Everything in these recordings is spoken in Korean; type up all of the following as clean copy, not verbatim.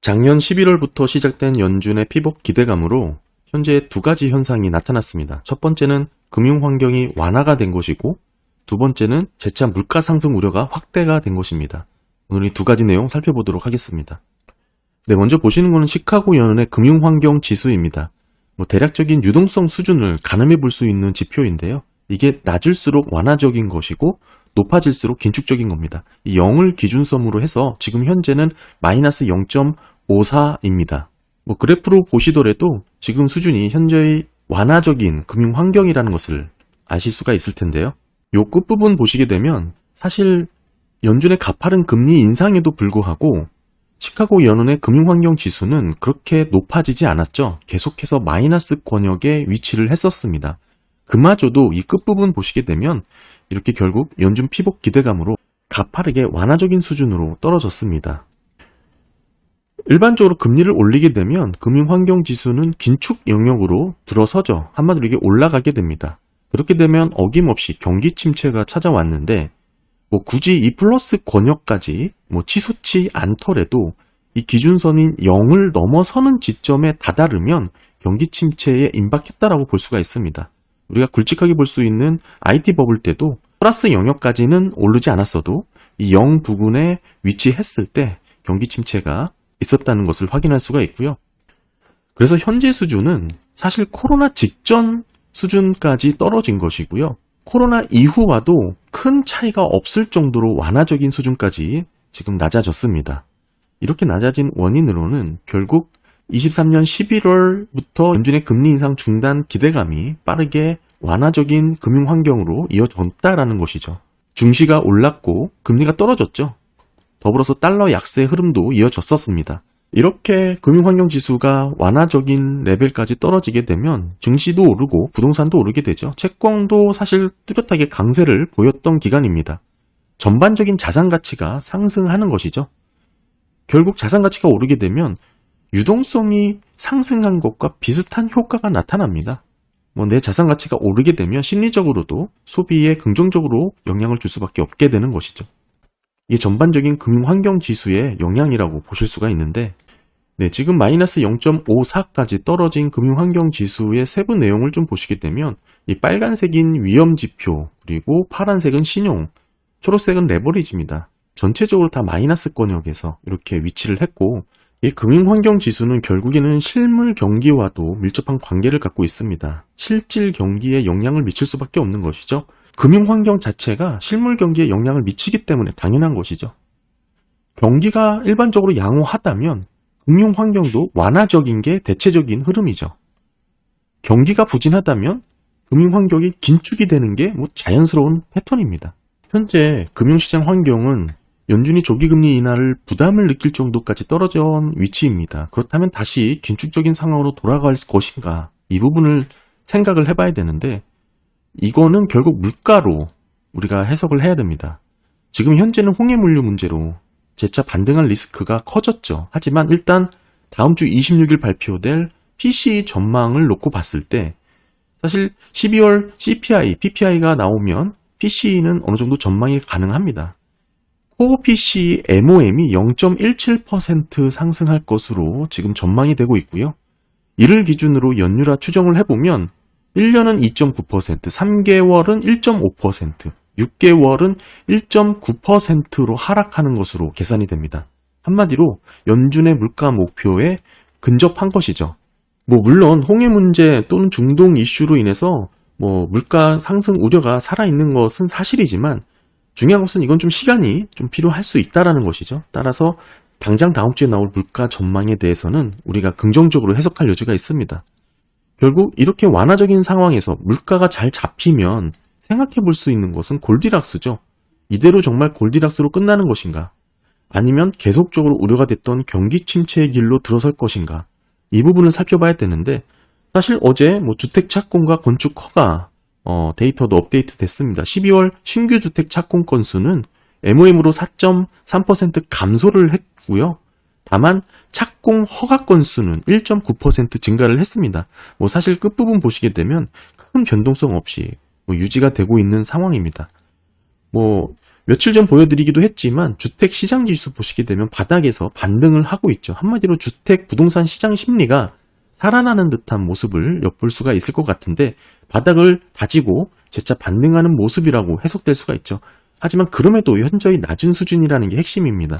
작년 11월부터 시작된 연준의 피복 기대감으로 현재 두 가지 현상이 나타났습니다. 첫 번째는 금융 환경이 완화가 된 것이고, 두 번째는 재차 물가 상승 우려가 확대가 된 것입니다. 오늘 이 두 가지 내용 살펴보도록 하겠습니다. 네, 먼저 보시는 것은 시카고 연은의 금융 환경 지수입니다. 대략적인 유동성 수준을 가늠해 볼 수 있는 지표인데요. 이게 낮을수록 완화적인 것이고 높아질수록 긴축적인 겁니다. 이 0을 기준섬으로 해서 지금 현재는 마이너스 0.54입니다. 그래프로 보시더라도 지금 수준이 현재의 완화적인 금융 환경이라는 것을 아실 수가 있을 텐데요. 요 끝부분 보시게 되면 사실 연준의 가파른 금리 인상에도 불구하고 시카고 연은의 금융환경 지수는 그렇게 높아지지 않았죠. 계속해서 마이너스 권역에 위치를 했었습니다. 그마저도 이 끝부분 보시게 되면 이렇게 결국 연준 피복 기대감으로 가파르게 완화적인 수준으로 떨어졌습니다. 일반적으로 금리를 올리게 되면 금융환경 지수는 긴축 영역으로 들어서죠. 한마디로 이게 올라가게 됩니다. 그렇게 되면 어김없이 경기 침체가 찾아왔는데 굳이 이 플러스 권역까지 치솟지 않더라도 이 기준선인 0을 넘어서는 지점에 다다르면 경기 침체에 임박했다라고 볼 수가 있습니다. 우리가 굵직하게 볼 수 있는 IT 버블 때도 플러스 영역까지는 오르지 않았어도 이 0 부근에 위치했을 때 경기 침체가 있었다는 것을 확인할 수가 있고요. 그래서 현재 수준은 사실 코로나 직전 수준까지 떨어진 것이고요. 코로나 이후와도 큰 차이가 없을 정도로 완화적인 수준까지 지금 낮아졌습니다. 이렇게 낮아진 원인으로는 결국 23년 11월부터 연준의 금리 인상 중단 기대감이 빠르게 완화적인 금융 환경으로 이어졌다라는 것이죠. 증시가 올랐고 금리가 떨어졌죠. 더불어서 달러 약세 흐름도 이어졌었습니다. 이렇게 금융환경지수가 완화적인 레벨까지 떨어지게 되면 증시도 오르고 부동산도 오르게 되죠. 채권도 사실 뚜렷하게 강세를 보였던 기간입니다. 전반적인 자산 가치가 상승하는 것이죠. 결국 자산 가치가 오르게 되면 유동성이 상승한 것과 비슷한 효과가 나타납니다. 내 자산 가치가 오르게 되면 심리적으로도 소비에 긍정적으로 영향을 줄 수밖에 없게 되는 것이죠. 이게 전반적인 금융환경지수의 영향이라고 보실 수가 있는데, 지금 마이너스 0.54까지 떨어진 금융환경지수의 세부 내용을 좀 보시게 되면 이 빨간색인 위험지표, 그리고 파란색은 신용, 초록색은 레버리지입니다. 전체적으로 다 마이너스 권역에서 이렇게 위치를 했고, 이 금융환경지수는 결국에는 실물 경기와도 밀접한 관계를 갖고 있습니다. 실질 경기에 영향을 미칠 수밖에 없는 것이죠. 금융환경 자체가 실물 경기에 영향을 미치기 때문에 당연한 것이죠. 경기가 일반적으로 양호하다면 금융환경도 완화적인 게 대체적인 흐름이죠. 경기가 부진하다면 금융환경이 긴축이 되는 게 자연스러운 패턴입니다. 현재 금융시장 환경은 연준이 조기금리 인하를 부담을 느낄 정도까지 떨어진 위치입니다. 그렇다면 다시 긴축적인 상황으로 돌아갈 것인가, 이 부분을 생각을 해봐야 되는데, 이거는 결국 물가로 우리가 해석을 해야 됩니다. 지금 현재는 홍해물류 문제로 재차 반등할 리스크가 커졌죠. 하지만 일단 다음 주 26일 발표될 PCE 전망을 놓고 봤을 때 사실 12월 CPI, PPI가 나오면 PCE는 어느 정도 전망이 가능합니다. 코어 PCE MOM이 0.17% 상승할 것으로 지금 전망이 되고 있고요. 이를 기준으로 연율화 추정을 해보면 1년은 2.9%, 3개월은 1.5%, 6개월은 1.9%로 하락하는 것으로 계산이 됩니다. 한마디로 연준의 물가 목표에 근접한 것이죠. 물론 홍해 문제 또는 중동 이슈로 인해서 물가 상승 우려가 살아있는 것은 사실이지만 중요한 것은 이건 좀 시간이 좀 필요할 수 있다라는 것이죠. 따라서 당장 다음 주에 나올 물가 전망에 대해서는 우리가 긍정적으로 해석할 여지가 있습니다. 결국 이렇게 완화적인 상황에서 물가가 잘 잡히면 생각해 볼 수 있는 것은 골디락스죠. 이대로 정말 골디락스로 끝나는 것인가? 아니면 계속적으로 우려가 됐던 경기 침체의 길로 들어설 것인가? 이 부분을 살펴봐야 되는데, 사실 어제 주택 착공과 건축 허가 데이터도 업데이트 됐습니다. 12월 신규 주택 착공 건수는 MOM으로 4.3% 감소를 했고요. 다만 착공 허가 건수는 1.9% 증가를 했습니다. 사실 끝부분 보시게 되면 큰 변동성 없이 유지가 되고 있는 상황입니다. 며칠 전 보여드리기도 했지만 주택시장지수 보시게 되면 바닥에서 반등을 하고 있죠. 한마디로 주택 부동산 시장 심리가 살아나는 듯한 모습을 엿볼 수가 있을 것 같은데 바닥을 다지고 재차 반등하는 모습이라고 해석될 수가 있죠. 하지만 그럼에도 현저히 낮은 수준이라는 게 핵심입니다.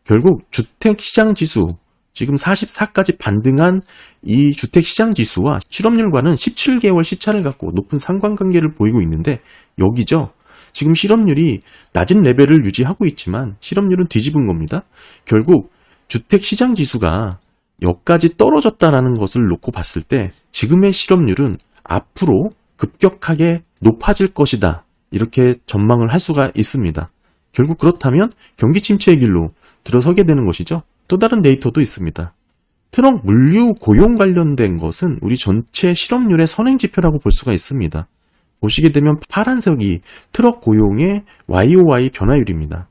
결국 주택시장지수 지금 44까지 반등한 이 주택시장지수와 실업률과는 17개월 시차를 갖고 높은 상관관계를 보이고 있는데 여기죠. 지금 실업률이 낮은 레벨을 유지하고 있지만 실업률은 뒤집은 겁니다. 결국 주택시장지수가 여기까지 떨어졌다는 것을 놓고 봤을 때 지금의 실업률은 앞으로 급격하게 높아질 것이다. 이렇게 전망을 할 수가 있습니다. 결국 그렇다면 경기 침체의 길로 들어서게 되는 것이죠. 또 다른 데이터도 있습니다. 트럭 물류 고용 관련된 것은 우리 전체 실업률의 선행지표라고 볼 수가 있습니다. 보시게 되면 파란색이 트럭 고용의 YOY 변화율입니다.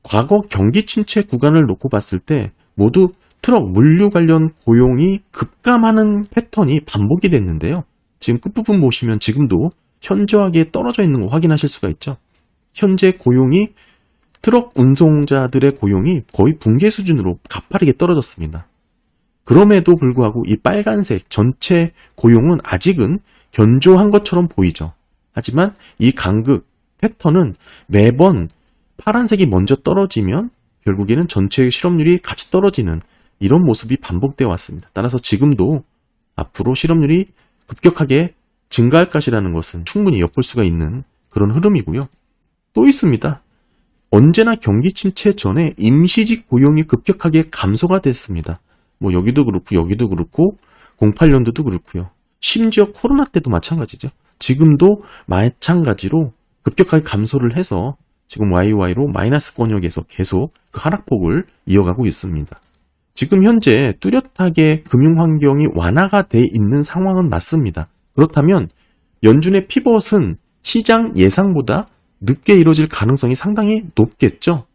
과거 경기 침체 구간을 놓고 봤을 때 모두 트럭 물류 관련 고용이 급감하는 패턴이 반복이 됐는데요. 지금 끝부분 보시면 지금도 현저하게 떨어져 있는 거 확인하실 수가 있죠. 현재 고용이 트럭 운송자들의 고용이 거의 붕괴 수준으로 가파르게 떨어졌습니다. 그럼에도 불구하고 이 빨간색 전체 고용은 아직은 견조한 것처럼 보이죠. 하지만 이 간극 패턴은 매번 파란색이 먼저 떨어지면 결국에는 전체의 실업률이 같이 떨어지는 이런 모습이 반복되어 왔습니다. 따라서 지금도 앞으로 실업률이 급격하게 증가할 것이라는 것은 충분히 엿볼 수가 있는 그런 흐름이고요. 또 있습니다. 언제나 경기 침체 전에 임시직 고용이 급격하게 감소가 됐습니다. 뭐 여기도 그렇고 여기도 그렇고 08년도도 그렇고요. 심지어 코로나 때도 마찬가지죠. 지금도 마찬가지로 급격하게 감소를 해서 지금 YY로 마이너스 권역에서 계속 그 하락폭을 이어가고 있습니다. 지금 현재 뚜렷하게 금융환경이 완화가 돼 있는 상황은 맞습니다. 그렇다면 연준의 피벗은 시장 예상보다 늦게 이루어질 가능성이 상당히 높겠죠.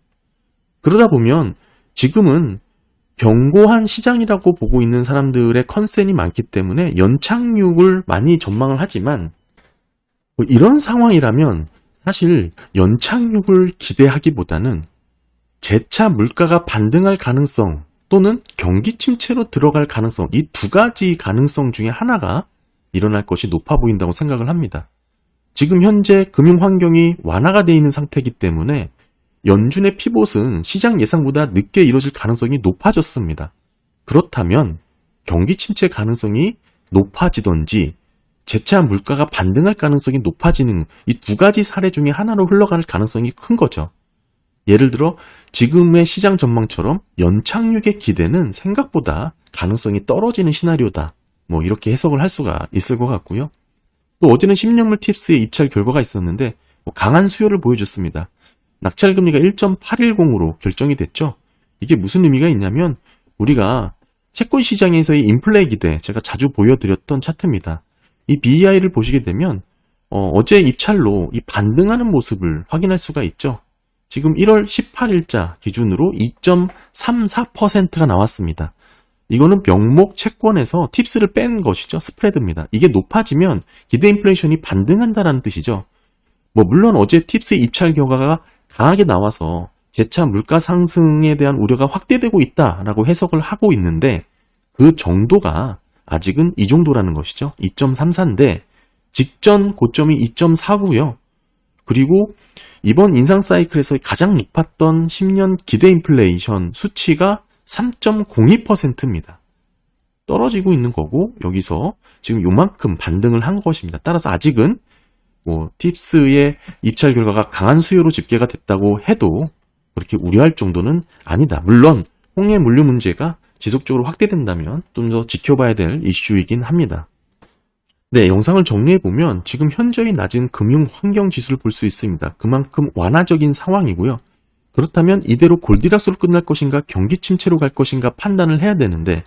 그러다 보면 지금은 견고한 시장이라고 보고 있는 사람들의 컨센이 많기 때문에 연착륙을 많이 전망을 하지만 이런 상황이라면 사실 연착륙을 기대하기보다는 재차 물가가 반등할 가능성 또는 경기 침체로 들어갈 가능성, 이 두 가지 가능성 중에 하나가 일어날 것이 높아 보인다고 생각을 합니다. 지금 현재 금융 환경이 완화가 되어 있는 상태이기 때문에 연준의 피봇은 시장 예상보다 늦게 이루어질 가능성이 높아졌습니다. 그렇다면 경기 침체 가능성이 높아지던지 재차 물가가 반등할 가능성이 높아지는 이 두 가지 사례 중에 하나로 흘러갈 가능성이 큰 거죠. 예를 들어 지금의 시장 전망처럼 연착륙의 기대는 생각보다 가능성이 떨어지는 시나리오다. 뭐 이렇게 해석을 할 수가 있을 것 같고요. 또 어제는 10년물 팁스의 입찰 결과가 있었는데 강한 수요를 보여줬습니다. 낙찰금리가 1.810으로 결정이 됐죠. 이게 무슨 의미가 있냐면 우리가 채권 시장에서의 인플레 기대, 제가 자주 보여드렸던 차트입니다. 이 BEI를 보시게 되면 어제 입찰로 이 반등하는 모습을 확인할 수가 있죠. 지금 1월 18일자 기준으로 2.34%가 나왔습니다. 이거는 명목 채권에서 팁스를 뺀 것이죠. 스프레드입니다. 이게 높아지면 기대 인플레이션이 반등한다는 뜻이죠. 물론 어제 팁스 입찰 결과가 강하게 나와서 재차 물가 상승에 대한 우려가 확대되고 있다라고 해석을 하고 있는데 그 정도가 아직은 이 정도라는 것이죠. 2.34인데 직전 고점이 2.49요. 그리고 이번 인상 사이클에서 가장 높았던 10년 기대 인플레이션 수치가 3.02%입니다. 떨어지고 있는 거고 여기서 지금 요만큼 반등을 한 것입니다. 따라서 아직은 팁스의 입찰 결과가 강한 수요로 집계가 됐다고 해도 그렇게 우려할 정도는 아니다. 물론 홍해 물류 문제가 지속적으로 확대된다면 좀 더 지켜봐야 될 이슈이긴 합니다. 네, 영상을 정리해보면 지금 현저히 낮은 금융 환경 지수를 볼 수 있습니다. 그만큼 완화적인 상황이고요. 그렇다면 이대로 골디락스로 끝날 것인가 경기 침체로 갈 것인가 판단을 해야 되는데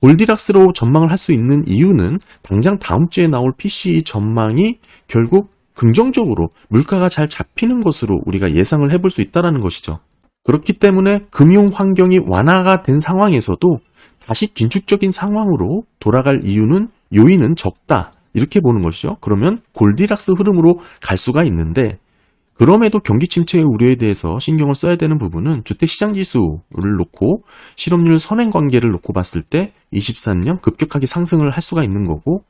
골디락스로 전망을 할 수 있는 이유는 당장 다음 주에 나올 PCE 전망이 결국 긍정적으로 물가가 잘 잡히는 것으로 우리가 예상을 해볼 수 있다는 것이죠. 그렇기 때문에 금융 환경이 완화가 된 상황에서도 다시 긴축적인 상황으로 돌아갈 요인은 적다. 이렇게 보는 것이죠. 그러면 골디락스 흐름으로 갈 수가 있는데 그럼에도 경기 침체의 우려에 대해서 신경을 써야 되는 부분은 주택시장지수를 놓고 실업률 선행관계를 놓고 봤을 때 23년 급격하게 상승을 할 수가 있는 거고,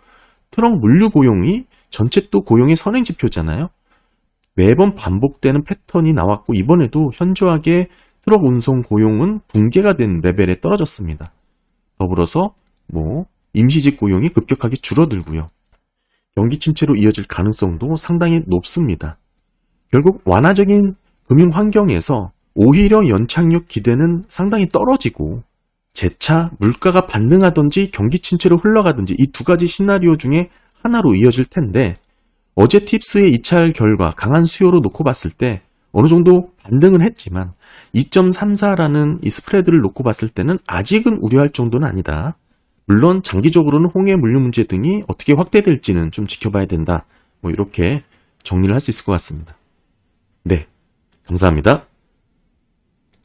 트럭 물류 고용이 전체 또 고용의 선행지표잖아요. 매번 반복되는 패턴이 나왔고 이번에도 현저하게 트럭 운송 고용은 붕괴가 된 레벨에 떨어졌습니다. 더불어서 임시직 고용이 급격하게 줄어들고요. 경기 침체로 이어질 가능성도 상당히 높습니다. 결국 완화적인 금융 환경에서 오히려 연착륙 기대는 상당히 떨어지고 재차 물가가 반등하든지 경기 침체로 흘러가든지 이 두 가지 시나리오 중에 하나로 이어질 텐데, 어제 팁스의 입찰 결과 강한 수요로 놓고 봤을 때 어느 정도 반등은 했지만 2.34라는 이 스프레드를 놓고 봤을 때는 아직은 우려할 정도는 아니다. 물론 장기적으로는 홍해 물류 문제 등이 어떻게 확대될지는 좀 지켜봐야 된다. 이렇게 정리를 할 수 있을 것 같습니다. 네, 감사합니다.